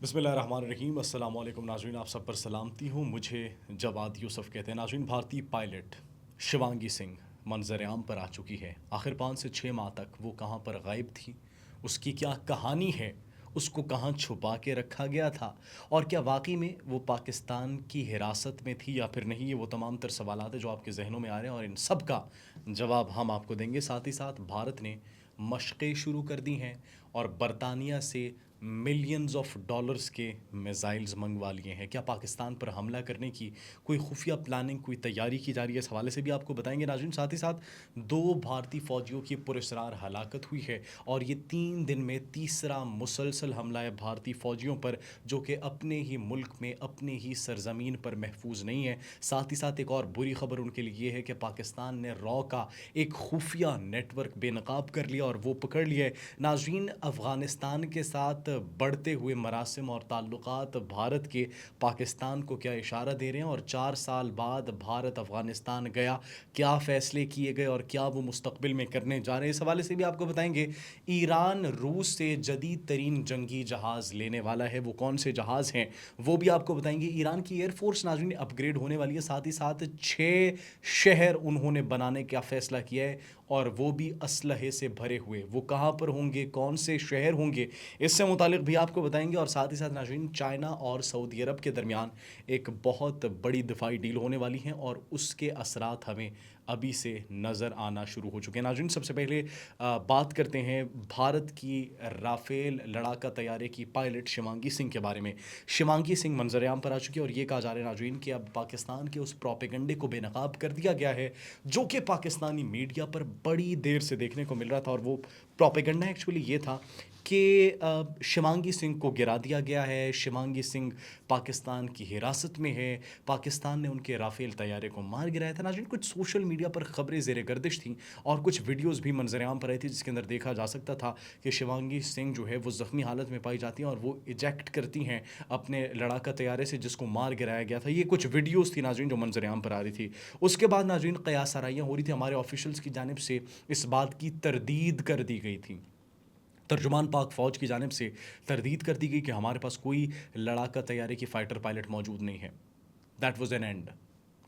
بسم اللہ الرحمن الرحیم، السلام علیکم ناظرین، آپ سب پر سلامتی ہوں. مجھے جواد یوسف کہتے ہیں. ناظرین، بھارتی پائلٹ شیوانگی سنگھ منظر عام پر آ چکی ہے. آخر 5 سے 6 ماہ تک وہ کہاں پر غائب تھی؟ اس کی کیا کہانی ہے؟ اس کو کہاں چھپا کے رکھا گیا تھا؟ اور کیا واقعی میں وہ پاکستان کی حراست میں تھی یا پھر نہیں؟ یہ وہ تمام تر سوالات ہیں جو آپ کے ذہنوں میں آ رہے ہیں، اور ان سب کا جواب ہم آپ کو دیں گے. ساتھ ہی ساتھ بھارت نے مشقیں شروع کر دی ہیں اور برطانیہ سے ملینز آف ڈالرز کے میزائلز منگوا لیے ہیں. کیا پاکستان پر حملہ کرنے کی کوئی خفیہ پلاننگ، کوئی تیاری کی جا رہی ہے؟ اس حوالے سے بھی آپ کو بتائیں گے ناظرین. ساتھ ہی ساتھ 2 بھارتی فوجیوں کی پراسرار ہلاکت ہوئی ہے، اور یہ 3 دن میں تیسرا مسلسل حملہ ہے بھارتی فوجیوں پر، جو کہ اپنے ہی ملک میں، اپنے ہی سرزمین پر محفوظ نہیں ہے. ساتھ ہی ساتھ ایک اور بری خبر ان کے لیے یہ ہے کہ پاکستان نے را کا ایک خفیہ نیٹ ورک بے نقاب کر لیا اور وہ پکڑ لیا ہے. ناظرین، افغانستان کے ساتھ بڑھتے ہوئے مراسم اور تعلقات بھارت کے پاکستان کو کیا اشارہ دے رہے ہیں، اور 4 سال بعد بھارت افغانستان گیا، کیا فیصلے کیے گئے اور کیا وہ مستقبل میں کرنے جا رہے ہیں؟ اس حوالے سے بھی آپ کو بتائیں گے. ایران روس سے جدید ترین جنگی جہاز لینے والا ہے. وہ کون سے جہاز ہیں وہ بھی آپ کو بتائیں گے. ایران کی ایئر فورس ناظرین اپ گریڈ ہونے والی ہے. ساتھ ہی ساتھ 6 شہر انہوں نے بنانے کا فیصلہ کیا ہے، اور وہ بھی اسلحے سے بھرے ہوئے. وہ کہاں پر ہوں گے، کون سے شہر ہوں گے، اس سے متعلق بھی آپ کو بتائیں گے. اور ساتھ ہی ساتھ ناظرین، چائنا اور سعودی عرب کے درمیان ایک بہت بڑی دفاعی ڈیل ہونے والی ہیں، اور اس کے اثرات ہمیں ابھی سے نظر آنا شروع ہو چکے ہیں. ناظرین، سب سے پہلے بات کرتے ہیں بھارت کی رافیل لڑاکا طیارے کی پائلٹ شیوانگی سنگھ کے بارے میں. شیوانگی سنگھ منظر عام پر آ چکی ہے، اور یہ کہا جا رہا ہے ناظرین کہ اب پاکستان کے اس پروپیگنڈے کو بے نقاب کر دیا گیا ہے جو کہ پاکستانی میڈیا پر بڑی دیر سے دیکھنے کو مل رہا تھا. اور وہ پروپیگنڈا ایکچولی یہ تھا کہ شیوانگی سنگھ کو گرا دیا گیا ہے، شیوانگی سنگھ پاکستان کی حراست میں ہے، پاکستان نے ان کے رافیل طیارے کو مار گرایا تھا. ناظرین، کچھ سوشل میڈیا پر خبریں زیر گردش تھیں، اور کچھ ویڈیوز بھی منظر عام پر آئی تھی جس کے اندر دیکھا جا سکتا تھا کہ شیوانگی سنگھ جو ہے وہ زخمی حالت میں پائی جاتی ہیں، اور وہ ایجیکٹ کرتی ہیں اپنے لڑاکا طیارے سے جس کو مار گرایا گیا تھا. یہ کچھ ویڈیوز تھی ناظرین جو منظر عام پر آ رہی تھی. اس کے بعد ناظرین قیاس آرائیاں ہو رہی تھی، ہمارے آفیشلز کی جانب سے اس بات کی تردید کر دی گئی تھی، ترجمان پاک فوج کی جانب سے تردید کر دی گئی کہ ہمارے پاس کوئی لڑاکا طیارے کی فائٹر پائلٹ موجود نہیں ہے. دیٹ واز این اینڈ،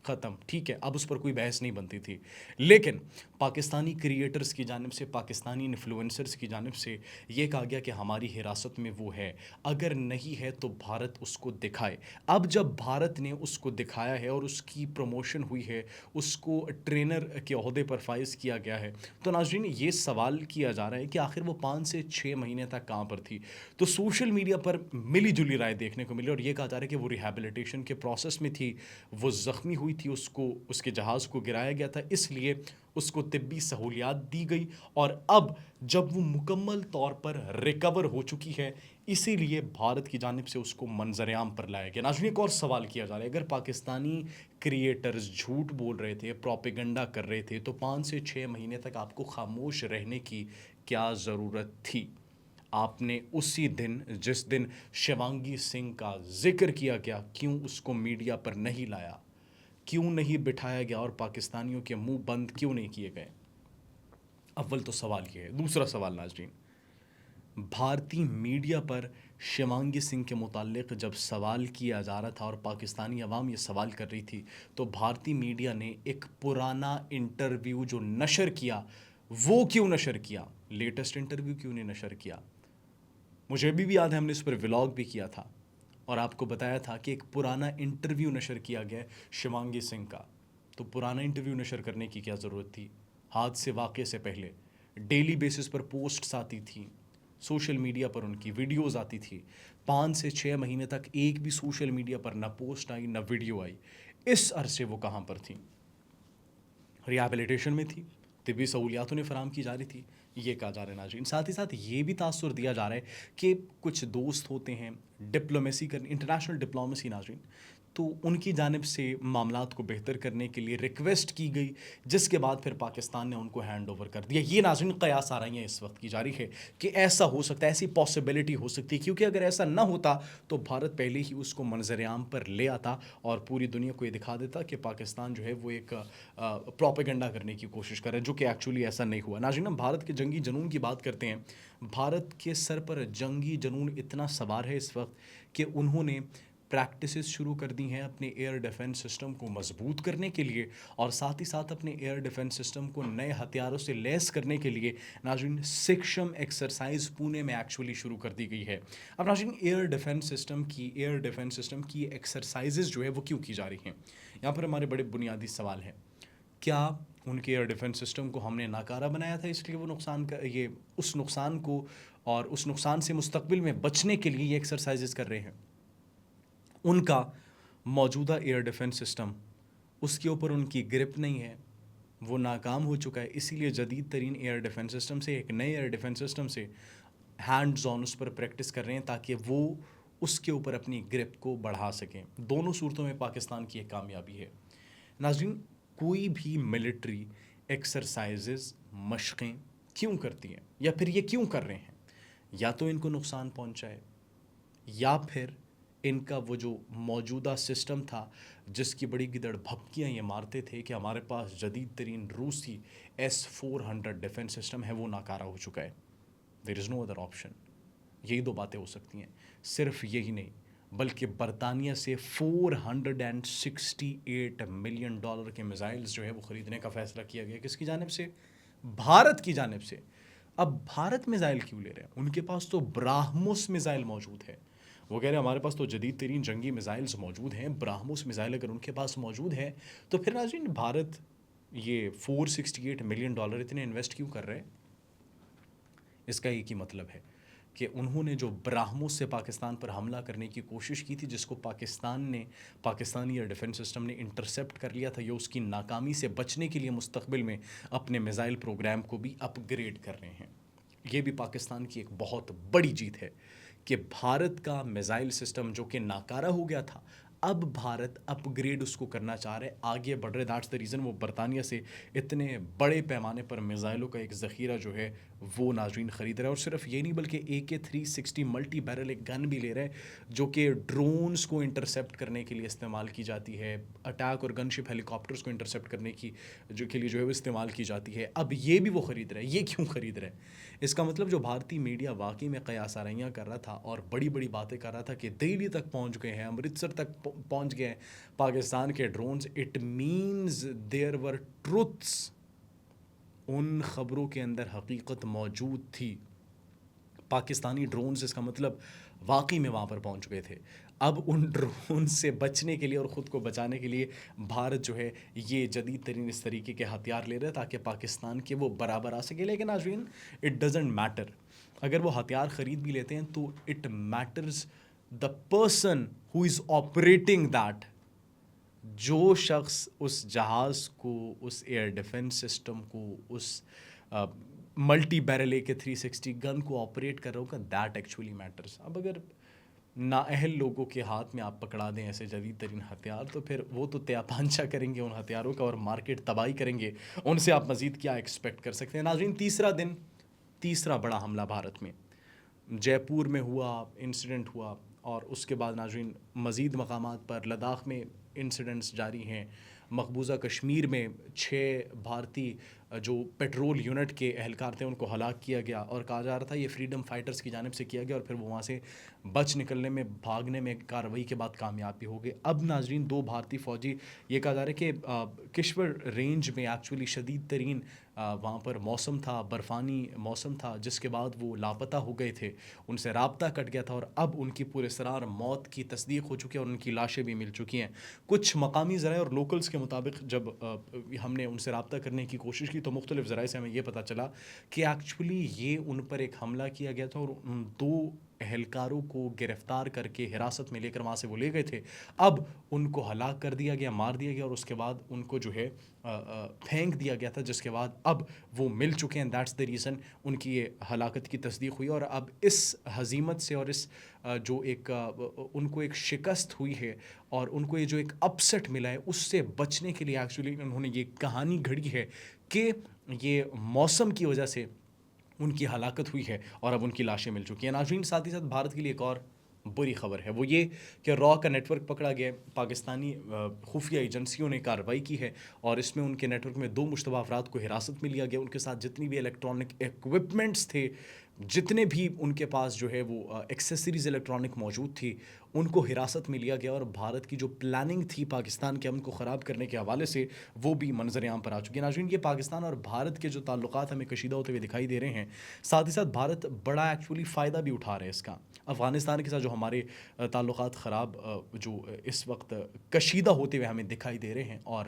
ختم. ٹھیک ہے، اب اس پر کوئی بحث نہیں بنتی تھی. لیکن پاکستانی کریٹرز کی جانب سے، پاکستانی انفلوئنسرز کی جانب سے یہ کہا گیا کہ ہماری حراست میں وہ ہے، اگر نہیں ہے تو بھارت اس کو دکھائے. اب جب بھارت نے اس کو دکھایا ہے اور اس کی پروموشن ہوئی ہے، اس کو ٹرینر کے عہدے پر فائز کیا گیا ہے، تو ناظرین یہ سوال کیا جا رہا ہے کہ آخر وہ 5 سے 6 مہینے تک کہاں پر تھی؟ تو سوشل میڈیا پر ملی جلی رائے دیکھنے کو ملی، اور یہ کہا جا رہا ہے کہ وہ ریہیبلیٹیشن کے پروسیس میں تھی، وہ زخمی ہوئی تھی، اس کے جہاز کو گرایا گیا تھا، اس لیے اس کو طبی سہولیات دی گئی، اور اب جب وہ مکمل طور پر ریکور ہو چکی ہے، اسی لیے بھارت کی جانب سے اس کو منظر عام پر لایا گیا. ناظرین، ایک اور سوال کیا جا رہا ہے، اگر پاکستانی کریٹرز جھوٹ بول رہے تھے، پروپیگنڈا کر رہے تھے، تو 5 سے 6 مہینے تک آپ کو خاموش رہنے کی کیا ضرورت تھی؟ آپ نے اسی دن، جس دن شیوانگی سنگھ کا ذکر کیا گیا، کیوں اس کو میڈیا پر نہیں لایا؟ کیوں نہیں بٹھایا گیا اور پاکستانیوں کے منہ بند کیوں نہیں کیے گئے؟ اول تو سوال یہ ہے. دوسرا سوال ناظرین، بھارتی میڈیا پر شیوانگی سنگھ کے متعلق جب سوال کیا جا رہا تھا اور پاکستانی عوام یہ سوال کر رہی تھی، تو بھارتی میڈیا نے ایک پرانا انٹرویو جو نشر کیا، وہ کیوں نشر کیا؟ لیٹسٹ انٹرویو کیوں نہیں نشر کیا؟ مجھے ابھی بھی یاد ہے، ہم نے اس پر ولاگ بھی کیا تھا اور آپ کو بتایا تھا کہ ایک پرانا انٹرویو نشر کیا گیا شیوانگی سنگھ کا. تو پرانا انٹرویو نشر کرنے کی کیا ضرورت تھی؟ حادثے واقعے سے پہلے ڈیلی بیسس پر پوسٹس آتی تھیں، سوشل میڈیا پر ان کی ویڈیوز آتی تھی. 5 سے 6 مہینے تک ایک بھی سوشل میڈیا پر نہ پوسٹ آئی نہ ویڈیو آئی. اس عرصے وہ کہاں پر تھیں؟ ریہیبلیٹیشن میں تھی، طبی سہولیات انہیں فراہم کی جا رہی تھی، یہ کہا جا رہا ہے ناظرین. ساتھ ہی ساتھ یہ بھی تاثر دیا جا رہا ہے کہ کچھ دوست ہوتے ہیں ڈپلومیسی کرنے، انٹرنیشنل ڈپلومیسی ناظرین، تو ان کی جانب سے معاملات کو بہتر کرنے کے لیے ریکویسٹ کی گئی، جس کے بعد پھر پاکستان نے ان کو ہینڈ اوور کر دیا۔ یہ ناظرین قیاس آرائیاں اس وقت کی جاری ہے کہ ایسا ہو سکتا ہے، ایسی پاسبلٹی ہو سکتی ہے، کیونکہ اگر ایسا نہ ہوتا تو بھارت پہلے ہی اس کو منظر عام پر لے آتا اور پوری دنیا کو یہ دکھا دیتا کہ پاکستان جو ہے وہ ایک پروپیگنڈا کرنے کی کوشش کر رہا ہے، جو کہ ایکچولی ایسا نہیں ہوا۔ ناظرین، ہم بھارت کے جنگی جنون کی بات کرتے ہیں۔ بھارت کے سر پر جنگی جنون اتنا سوار ہے اس وقت کہ انہوں نے پریکٹسز شروع کر دی ہیں اپنے ایئر ڈیفنس سسٹم کو مضبوط کرنے کے لیے، اور ساتھ ہی ساتھ اپنے ایئر ڈیفنس سسٹم کو نئے ہتھیاروں سے لیس کرنے کے لیے ناظرین سکشم ایکسرسائز پونے میں ایکچولی شروع کر دی گئی ہے۔ اب ناظرین، ایئر ڈیفنس سسٹم کی ایکسرسائزز جو ہے وہ کیوں کی جا رہی ہیں؟ یہاں پر ہمارے بڑے بنیادی سوال ہیں۔ کیا ان کے ایئر ڈیفنس سسٹم کو ہم نے ناکارہ بنایا تھا، اس لیے وہ اس نقصان کو اور اس نقصان سے مستقبل میں بچنے کے لیے یہ ایکسرسائزز کر رہے ہیں؟ ان کا موجودہ ایئر ڈیفنس سسٹم، اس کے اوپر ان کی گرپ نہیں ہے، وہ ناکام ہو چکا ہے، اسی لیے جدید ترین ایئر ڈیفنس سسٹم سے، ایک نئے ایئر ڈیفنس سسٹم سے ہینڈز آن اس پر پریکٹس کر رہے ہیں تاکہ وہ اس کے اوپر اپنی گرپ کو بڑھا سکیں۔ دونوں صورتوں میں پاکستان کی ایک کامیابی ہے۔ ناظرین، کوئی بھی ملٹری ایکسرسائزز، مشقیں کیوں کرتی ہیں یا پھر یہ کیوں کر رہے ہیں؟ یا تو ان کو نقصان پہنچائے، یا پھر ان کا وہ جو موجودہ سسٹم تھا جس کی بڑی گدڑ بھپکیاں یہ مارتے تھے کہ ہمارے پاس جدید ترین روسی S-400 ڈیفنس سسٹم ہے، وہ ناکارہ ہو چکا ہے۔ دیر از نو ادر آپشن۔ یہی دو باتیں ہو سکتی ہیں۔ صرف یہی نہیں بلکہ برطانیہ سے $468 ملین کے میزائلز جو ہے وہ خریدنے کا فیصلہ کیا گیا۔ کس کی جانب سے؟ بھارت کی جانب سے۔ اب بھارت میزائل کیوں لے رہے ہیں؟ ان کے پاس تو براہموس میزائل موجود ہے۔ وہ کہہ رہے ہیں ہمارے پاس تو جدید ترین جنگی میزائلز موجود ہیں، براہموس میزائل اگر ان کے پاس موجود ہے تو پھر ناظرین بھارت یہ $468 ملین اتنے انویسٹ کیوں کر رہے ہیں؟ اس کا ایک ہی مطلب ہے کہ انہوں نے جو براہموس سے پاکستان پر حملہ کرنے کی کوشش کی تھی، جس کو پاکستانی ایئر ڈیفنس سسٹم نے انٹرسیپٹ کر لیا تھا، یہ اس کی ناکامی سے بچنے کے لیے مستقبل میں اپنے میزائل پروگرام کو بھی اپ گریڈ کر رہے ہیں۔ یہ بھی پاکستان کی ایک بہت بڑی جیت ہے کہ بھارت کا میزائل سسٹم جو کہ ناکارہ ہو گیا تھا، اب بھارت اپ گریڈ اس کو کرنا چاہ رہے، آگے بڑھ رہے۔ دیٹس دا ریزن وہ برطانیہ سے اتنے بڑے پیمانے پر میزائلوں کا ایک ذخیرہ جو ہے وہ ناظرین خرید رہے ہیں۔ اور صرف یہ نہیں بلکہ AK-360 ملٹی بیرل ایک گن بھی لے رہے ہیں جو کہ ڈرونز کو انٹرسیپٹ کرنے کے لیے استعمال کی جاتی ہے، اٹیک اور گن شپ ہیلی کاپٹرز کو انٹرسیپٹ کرنے کی کے لیے جو ہے وہ استعمال کی جاتی ہے۔ اب یہ بھی وہ خرید رہے ہیں۔ یہ کیوں خرید رہے ہیں؟ اس کا مطلب جو بھارتی میڈیا واقعی میں قیاس آرائیاں کر رہا تھا اور بڑی بڑی باتیں کر رہا تھا کہ دہلی تک پہنچ گئے ہیں، امرتسر تک پہنچ گئے ہیں پاکستان کے drones, it means there were truths, ان خبروں کے اندر حقیقت موجود تھی۔ پاکستانی ڈرونز، اس کا مطلب واقعی میں وہاں پر پہنچ گئے تھے۔ اب ان ڈرون سے بچنے کے لیے اور خود کو بچانے کے لیے بھارت جو ہے یہ جدید ترین اس طریقے کے ہتھیار لے رہا ہے تاکہ پاکستان کے وہ برابر آ سکے۔ لیکن ناظرین، اٹ ڈزنٹ میٹر، اگر وہ ہتھیار خرید بھی لیتے ہیں تو it matters the person who is operating that, جو شخص اس جہاز کو، اس ایئر ڈیفنس سسٹم کو، اس ملٹی بیرل AK-360 گن کو آپریٹ کر رہا ہوگا، دیٹ ایکچولی میٹرز۔ اب اگر نااہل لوگوں کے ہاتھ میں آپ پکڑا دیں ایسے جدید ترین ہتھیار تو پھر وہ تو تیا پانچا کریں گے ان ہتھیاروں کا اور مارکیٹ تباہی کریں گے، ان سے آپ مزید کیا ایکسپیکٹ کر سکتے ہیں؟ ناظرین، تیسرا بڑا حملہ بھارت میں جے پور میں ہوا، انسیڈنٹ ہوا، اور اس کے بعد ناظرین مزید مقامات پر لداخ میں انسیڈنٹس جاری ہیں۔ مقبوضہ کشمیر میں 6 بھارتی جو پیٹرول یونٹ کے اہلکار تھے ان کو ہلاک کیا گیا، اور کہا جا رہا تھا یہ فریڈم فائٹرز کی جانب سے کیا گیا، اور پھر وہ وہاں سے بچ نکلنے میں، بھاگنے میں کارروائی کے بعد کامیاب بھی ہو گئے۔ اب ناظرین 2 بھارتی فوجی، یہ کہا جا رہا ہے کہ کشور رینج میں ایکچولی شدید ترین وہاں پر موسم تھا، برفانی موسم تھا، جس کے بعد وہ لاپتہ ہو گئے تھے، ان سے رابطہ کٹ گیا تھا، اور اب ان کی پراسرار موت کی تصدیق ہو چکی ہے اور ان کی لاشیں بھی مل چکی ہیں۔ کچھ مقامی ذرائع اور لوکلز کے مطابق جب ہم نے ان سے رابطہ کرنے کی کوشش کی تو مختلف ذرائع سے ہمیں یہ پتہ چلا کہ ایکچولی یہ ان پر ایک حملہ کیا گیا تھا، اور ان 2 اہلکاروں کو گرفتار کر کے حراست میں لے کر وہاں سے وہ لے گئے تھے، اب ان کو ہلاک کر دیا گیا، مار دیا گیا، اور اس کے بعد ان کو جو ہے پھینک دیا گیا تھا، جس کے بعد اب وہ مل چکے ہیں. دیٹس دا ریزن ان کی یہ ہلاکت کی تصدیق ہوئی. اور اب اس ہزیمت سے اور اس جو ایک ان کو ایک شکست ہوئی ہے اور ان کو یہ جو ایک اپسٹ ملا ہے، اس سے بچنے کے لیے ایکچولی انہوں نے یہ کہانی گھڑی ہے کہ یہ موسم کی وجہ سے ان کی ہلاکت ہوئی ہے اور اب ان کی لاشیں مل چکی ہیں. ناظرین، ساتھ ہی ساتھ بھارت کے لیے ایک اور بری خبر ہے، وہ یہ کہ را کا نیٹ ورک پکڑا گیا ہے. پاکستانی خفیہ ایجنسیوں نے کارروائی کی ہے اور اس میں ان کے نیٹ ورک میں 2 مشتبہ افراد کو حراست میں لیا گیا. ان کے ساتھ جتنی بھی الیکٹرانک ایکوپمنٹس تھے، جتنے بھی ان کے پاس جو ہے وہ ایکسیسریز الیکٹرانک موجود تھی، ان کو حراست میں لیا گیا. اور بھارت کی جو پلاننگ تھی پاکستان کے امن کو خراب کرنے کے حوالے سے، وہ بھی منظر عام پر آ چکی ہے. ناظرین، یہ پاکستان اور بھارت کے جو تعلقات ہمیں کشیدہ ہوتے ہوئے دکھائی دے رہے ہیں، ساتھ ہی ساتھ بھارت بڑا ایکچولی فائدہ بھی اٹھا رہا ہے اس کا. افغانستان کے ساتھ جو ہمارے تعلقات خراب جو اس وقت کشیدہ ہوتے ہوئے ہمیں دکھائی دے رہے ہیں، اور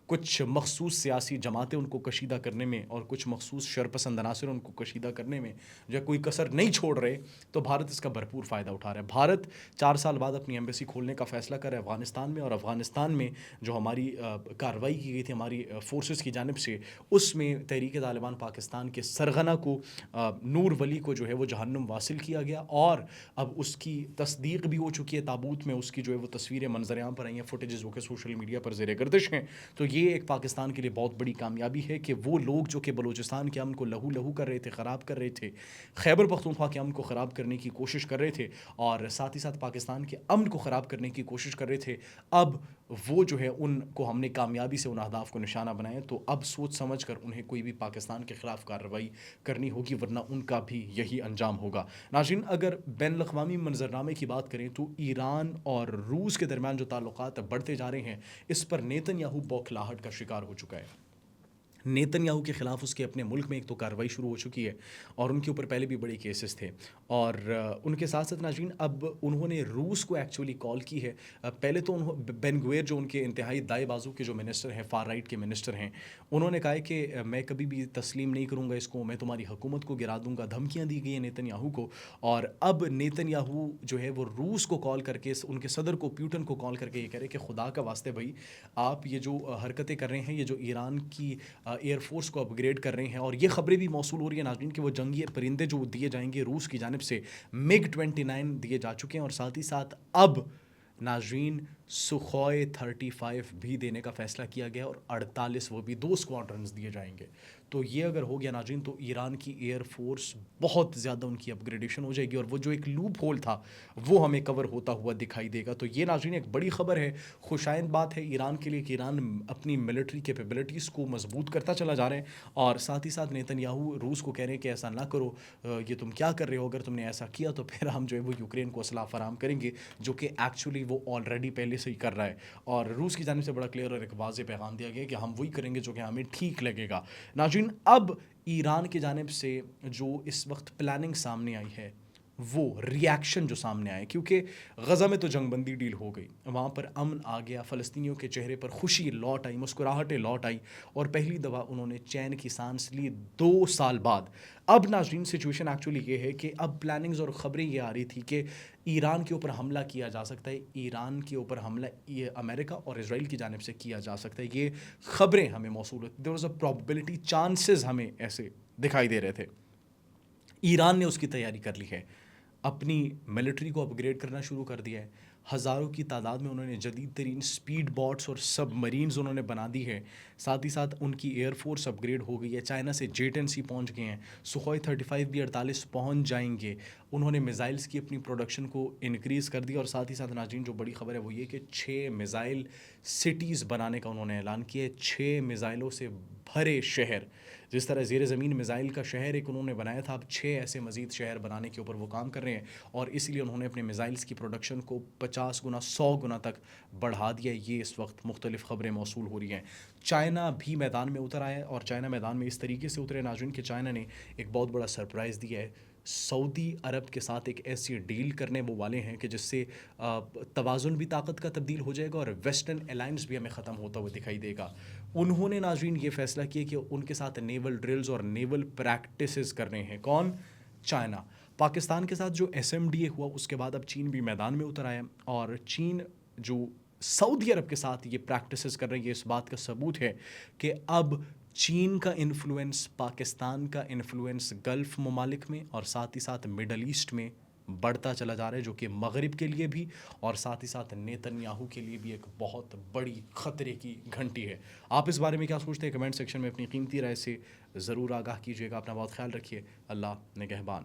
کچھ مخصوص سیاسی جماعتیں ان کو کشیدہ کرنے میں اور کچھ مخصوص شرپسند عناصر ان کو کشیدہ کرنے میں جو ہے کوئی کسر نہیں چھوڑ رہے، تو بھارت اس کا بھرپور فائدہ اٹھا رہا ہے. بھارت 4 سال بعد اپنی ایمبیسی کھولنے کا فیصلہ کر رہا ہے افغانستان میں، اور افغانستان میں جو ہماری کارروائی کی گئی تھی ہماری فورسز کی جانب سے، اس میں تحریک طالبان پاکستان کے سرغنہ کو نور ولی کو جو ہے وہ جہنم واصل کیا گیا، اور اب اس کی تصدیق بھی ہو چکی ہے. تابوت میں اس کی جو ہے وہ تصویریں منظر عام پر آئی ہیں، فوٹیجز وہ کہ سوشل میڈیا پر زیر گردش ہیں. تو یہ ایک پاکستان کے لیے بہت بڑی کامیابی ہے کہ وہ لوگ جو کہ بلوچستان کے امن کو لہو لہو کر رہے تھے، خراب کر رہے تھے، خیبر پختونخوا کے امن کو خراب کرنے کی کوشش کر رہے تھے، اور ساتھ ہی ساتھ پاکستان کے امن کو خراب کرنے کی کوشش کر رہے تھے، اب وہ جو ہے ان کو ہم نے کامیابی سے ان اہداف کو نشانہ بنایا. تو اب سوچ سمجھ کر انہیں کوئی بھی پاکستان کے خلاف کارروائی کرنی ہوگی، ورنہ ان کا بھی یہی انجام ہوگا. ناظرین، اگر بین الاقوامی منظرنامے کی بات کریں تو ایران اور روس کے درمیان جو تعلقات بڑھتے جا رہے ہیں، اس پر نیتن یاہو بوکھلاہٹ کا شکار ہو چکا ہے. نیتن یاہو کے خلاف اس کے اپنے ملک میں ایک تو کارروائی شروع ہو چکی ہے، اور ان کے اوپر پہلے بھی بڑے کیسز تھے، اور ان کے ساتھ ساتھ ناظرین اب انہوں نے روس کو ایکچولی کال کی ہے. پہلے تو بین گویر جو ان کے انتہائی دائیں بازو کے جو منسٹر ہیں، فار رائٹ کے منسٹر ہیں، انہوں نے کہا ہے کہ میں کبھی بھی تسلیم نہیں کروں گا اس کو، میں تمہاری حکومت کو گرا دوں گا. دھمکیاں دی گئی ہیں نیتن یاہو کو، اور اب نیتن یاہو جو ہے وہ روس کو کال کر کے، ان کے صدر کو پیوٹن کو کال کر کے یہ کہہ رہے کہ خدا کا واسطے بھائی، آپ یہ جو حرکتیں کر رہے ہیں، یہ جو ایران کی ایئر فورس کو اپ گریڈ کر رہے ہیں، اور یہ خبریں بھی موصول ہو رہی ہیں ناظرین کہ وہ جنگی پرندے جو دیے جائیں گے روس کی جانب سے، MiG 29 دیے جا چکے ہیں، اور ساتھ ہی ساتھ اب ناظرین سخوئی 35 بھی دینے کا فیصلہ کیا گیا، اور 48 وہ بھی 2 اسکواڈرنز دیے جائیں گے. تو یہ اگر ہو گیا ناظرین، تو ایران کی ایئر فورس بہت زیادہ ان کی اپ گریڈیشن ہو جائے گی، اور وہ جو ایک لوپ ہول تھا وہ ہمیں کور ہوتا ہوا دکھائی دے گا. تو یہ ناظرین ایک بڑی خبر ہے، خوشائند بات ہے ایران کے لیے کہ ایران اپنی ملٹری کیپیبلٹیز کو مضبوط کرتا چلا جا رہا ہے، اور ساتھ ہی ساتھ نیتن یاہو روس کو کہہ رہے ہیں کہ ایسا نہ کرو، یہ تم کیا کر رہے ہو، اگر تم نے ایسا کیا تو پھر ہم جو ہے وہ یوکرین کو اسلحہ فراہم کریں گے، جو کہ ایکچولی وہ آلریڈی پہلے سے ہی کر رہا ہے. اور روس کی جانب سے بڑا کلیئر اور ایک واضح پیغام دیا گیا کہ ہم وہی کریں گے جو کہ ہمیں ٹھیک لگے گا. ناظرین، اب ایران کی جانب سے جو اس وقت پلاننگ سامنے آئی ہے، وہ ری ایکشن جو سامنے آئے، کیونکہ غزہ میں تو جنگ بندی ڈیل ہو گئی، وہاں پر امن آ گیا، فلسطینیوں کے چہرے پر خوشی لوٹ آئی، مسکراہٹیں لوٹ آئی، اور پہلی دفعہ انہوں نے چین کی سانس لی 2 سال بعد. اب ناظرین سچویشن ایکچولی یہ ہے کہ اب پلاننگز اور خبریں یہ آ رہی تھی کہ ایران کے اوپر حملہ کیا جا سکتا ہے، ایران کے اوپر حملہ یہ امریکہ اور اسرائیل کی جانب سے کیا جا سکتا ہے. یہ خبریں ہمیں موصول ہوتی، there was a probability, chances ہمیں ایسے دکھائی دے رہے تھے. ایران نے اس کی تیاری کر لی ہے، اپنی ملٹری کو اپ گریڈ کرنا شروع کر دیا ہے، ہزاروں کی تعداد میں انہوں نے جدید ترین سپیڈ بوٹس اور سب مرینز انہوں نے بنا دی ہے، ساتھ ہی ساتھ ان کی ایئر فورس اپ گریڈ ہو گئی ہے، چائنا سے J-10C پہنچ گئے ہیں، سخوئی 35 بھی 48 پہنچ جائیں گے. انہوں نے میزائلز کی اپنی پروڈکشن کو انکریز کر دیا، اور ساتھ ہی ساتھ ناظرین جو بڑی خبر ہے وہ یہ کہ 6 میزائل سٹیز بنانے کا انہوں نے اعلان کیا ہے، 6 میزائلوں سے بھرے شہر. جس طرح زیر زمین میزائل کا شہر ایک انہوں نے بنایا تھا، اب 6 ایسے مزید شہر بنانے کے اوپر وہ کام کر رہے ہیں، اور اس لیے انہوں نے اپنے میزائلز کی پروڈکشن کو 50 گنا 100 گنا تک بڑھا دیا ہے. یہ اس وقت مختلف خبریں موصول ہو رہی ہیں. چائنا بھی میدان میں اتر آیا ہے، اور چائنا میدان میں اس طریقے سے اترے ناظرین کہ چائنا نے ایک بہت بڑا سرپرائز دیا ہے. سعودی عرب کے ساتھ ایک ایسی ڈیل کرنے وہ والے ہیں کہ جس سے توازن بھی طاقت کا تبدیل ہو جائے گا، اور ویسٹرن الائنس بھی ہمیں ختم ہوتا ہوا دکھائی دے گا. انہوں نے ناظرین یہ فیصلہ کیا کہ ان کے ساتھ نیول ڈرلز اور نیول پریکٹسز کر رہے ہیں. کون؟ چائنا. پاکستان کے ساتھ جو SMDA ہوا اس کے بعد اب چین بھی میدان میں اتر آیا، اور چین جو سعودی عرب کے ساتھ یہ پریکٹسز کر رہی ہے، اس بات کا ثبوت ہے کہ اب چین کا انفلوئنس، پاکستان کا انفلوئنس گلف ممالک میں اور ساتھ ہی ساتھ مڈل ایسٹ میں بڑھتا چلا جا رہا ہے، جو کہ مغرب کے لیے بھی اور ساتھ ہی ساتھ نیتن یاہو کے لیے بھی ایک بہت بڑی خطرے کی گھنٹی ہے۔ آپ اس بارے میں کیا سوچتے ہیں؟ کمنٹ سیکشن میں اپنی قیمتی رائے سے ضرور آگاہ کیجیے گا۔ اپنا بہت خیال رکھیے۔ اللہ نگہبان۔